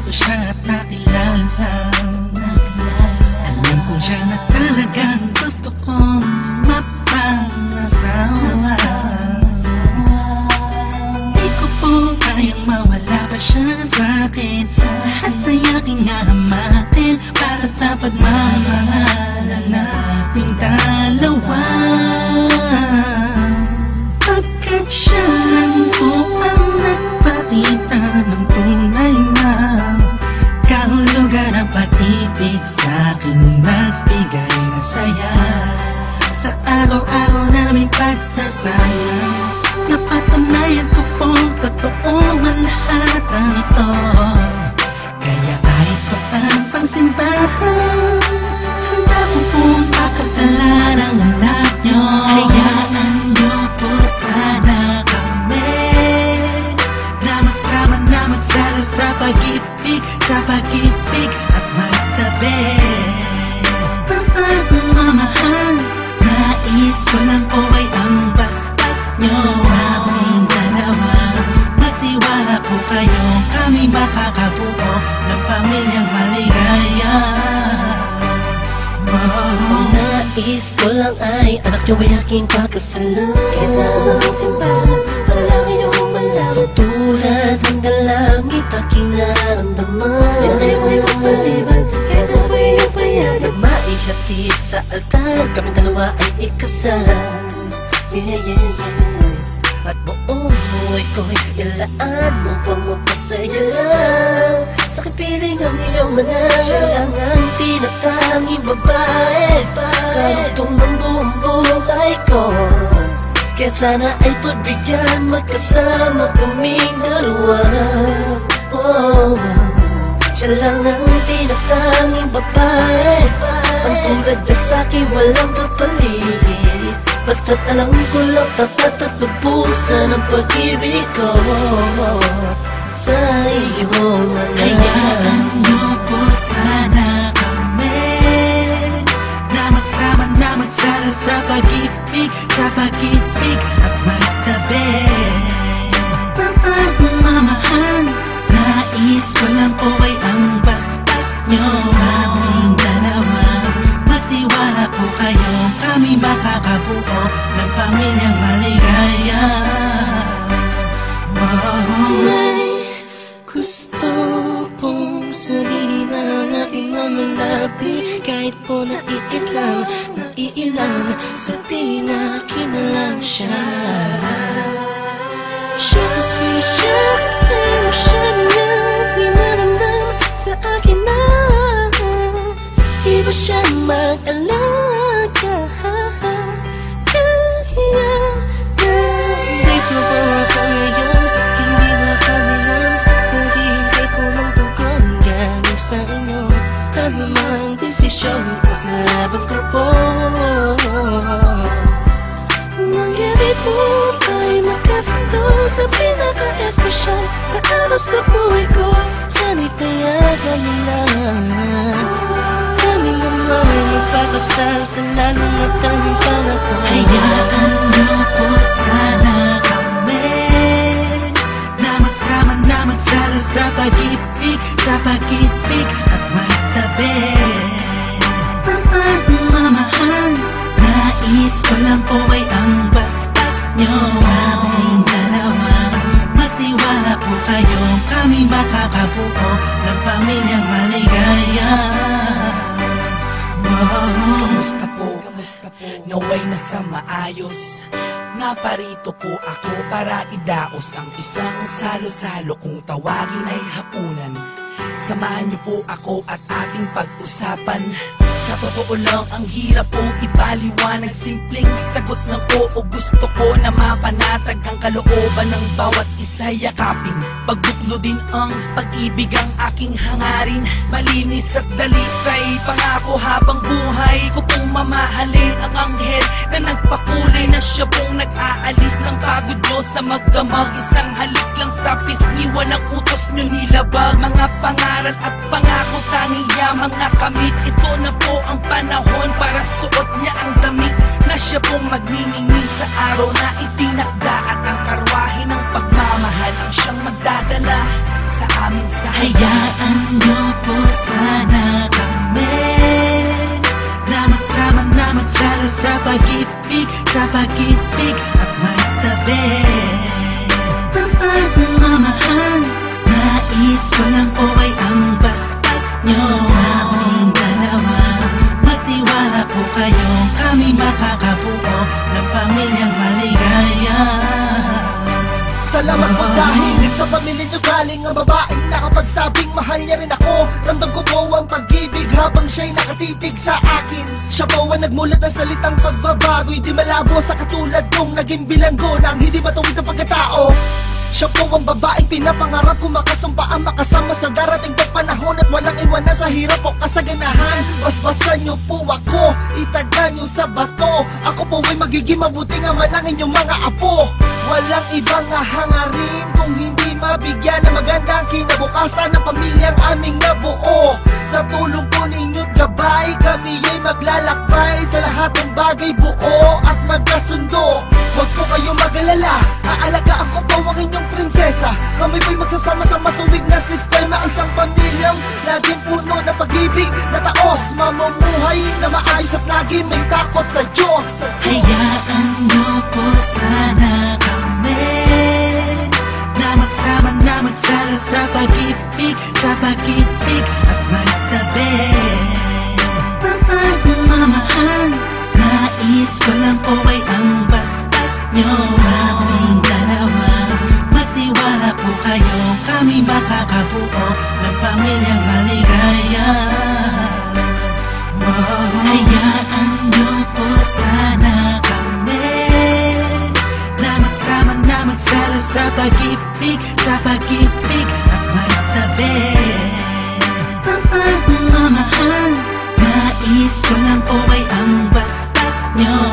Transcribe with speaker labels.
Speaker 1: ko siya at nakilala. Alam kong siya na talagang gusto kong mapangasawa. Di ko po kayang mawala pa siya sa'kin. Lahat ay aking hahamakin para sa pagmamahalan naming dalawa. Pagkat siya lang po ang nagpakita ng tunay na kahulugan ng pag-ibig sa'kin, nagbigay ng saya sa araw-araw naming pagsasaya. Napatunayan ko pong totoo ang lahat ng ito. Kaya kahit saan pang simbahan, handa ko pong pakasalan ang anak nyo. Hayaan nyo po sana kami na magsama na magsalo sa pag-ibig, sa pag-ibig at magtabi. Mamamahal, nais ko lang po ay ang basbas nyo sa aming dalawa. Magtiwala po kayo, kami makakabuo ng pamilyang maligaya.
Speaker 2: Nais ko lang ay anak nyo ay aking pakasalan. Kahit saan ang simbahan, panalangin nyo ang malam. So tulad ng dalangit aking naramdaman, yan ay huwag mapaliban, kaya sa ako'y inyong payagan. Maihatid sa altar, kaming dalawa ay ikasal. Yeah, yeah, yeah. At buong buhay ko'y ilaan mo pang mapasaya lang. Sa aking piling ang iyong manang, siya lang ang tinatanging babae, karugtong ng buong buhay ko. Kaya sana ay pagbigyan, magkasama kaming dalawa. Oh, siya lang ang tinatanging babae, ang tulad niya sa'kin walang kapalit. Basta't alam ko lang tapat at lubusan ang pag-ibig ko sa iyong anak.
Speaker 1: Hayaan nyo po sana kami na magsama na magsalo sa pag-ibig, sa pag-ibig at magtabi. Mamamahal, nais ko lang po ay ang basbas nyo sa aming dalawa. Magtiwala po kayo, kami makakabuo ng pamilyang maligaya.
Speaker 2: May gusto pong sabihin ang aking mamalabi, kahit po naiilang, sabihin akin na lang siya. Siya kasi niyang pinaramdam sa akin na iba siya mag-alaga. Dito po ako ngayon, hindi na kami nun, naghihintay po ng tugon galing sa inyo. Ano mang desisyon, paglalabag ko po. Mangyari po ay magkasundo sa pinaka-espesyal na araw sa buhay ko. Sana'y payagan mo lang kami naman magpapasal sa lalong matanging panahon.
Speaker 1: Hayaan nyo po sana kami na magsama na magsalo sa pag-ibig, sa pag-ibig at magtabi. Mamamahal, nais ko lang po ay ang basbas nyo sa aming dalawa. Magtiwala po kayo, kami makakabuo ng pamilyang maligaya.
Speaker 3: Kamusta po? Naway nasa maayos. Naparito po ako para idaos ang isang salo-salo kung tawagin ay hapunan. Samahan niyo po ako at ating pag-usapan. Sa totoo lang, ang hirap pong ipaliwanag. Simpleng sagot ng oo, gusto ko na mapanatag ang kalooban ng bawat isa yakapin. Pagbuklo din ang pag-ibig ang aking hangarin. Malinis at dalisay, pangako habang buhay ko pong mamahalin ang anghel na nagpakulay na siya pong nag-aalis ng pagod nyo sa magdamag. Isang halik lang sa pisngiwan ng utos nyo nilabag. Mga pangaral at pangako tanging yamang nakamit. Ito na po ang panahon para suot niya ang damit na siya pong magniningning sa araw na itinakda. At ang karwahe ng pagmamahal ang siyang magdadala sa amin sa
Speaker 1: Hayaan sa pag-ibig at magtabi. Ang pagmamahal, nais ko lang po ay ang basbas nyo. Sa aming dalawa, magtiwala po kayo, kami makakabuo ng pamilyang maligaya.
Speaker 4: Salamat po dahil sa pamilya nyo galing ang babaeng nakapagsabing mahal niya rin ako. Ramdam ko po ang pag-ibig habang siya'y nakatitig sa akin. Siya po ang nagmulat ng salitang pagbabago'y di malabo sa katulad kong naging bilanggo ng hindi matuwid ang pagkatao. Siya po ang babaeng pinapangarap ko, makasumpaan makasama sa darating na panahon at walang iwanan sa hirap o kasaganahan. Basbasan niyo po ako, itaga niyo sa bato. Ako po ay magiging mabuting ama ng inyong mga apo. Walang ibang hangarin kung hindi mabigyan ng magandang kinabukasan ng pamilyang aming nabuo. Sa tulong po ninyo't gabay, kami ay maglalakbay sa lahat ng bagay, buo at magkasundo. Huwag po kayo mag-alala, aalagaan ko po ang inyong prinsesa. Kami po'y magsasama sa matuwid na sistema, isang pamilyang laging puno ng pag-ibig na taos, mamumuhay na maayos at lagi may takot sa Diyos.
Speaker 1: Hayaan nyo po sana kami na magsama na magsalo sa pag-ibig at magtabi. Ang pagmamahal, nais ko lang po ay ang basbas nyo. Sa aming dalawa, magtiwala po kayo, kami makakabuo ng pamilyang maligaya. Hayaan nyo po sana kami na magsama na magsalo sa pag-ibig at magtabi. Ang pagmamahal, nais ko lang po ay ang basbas nyo.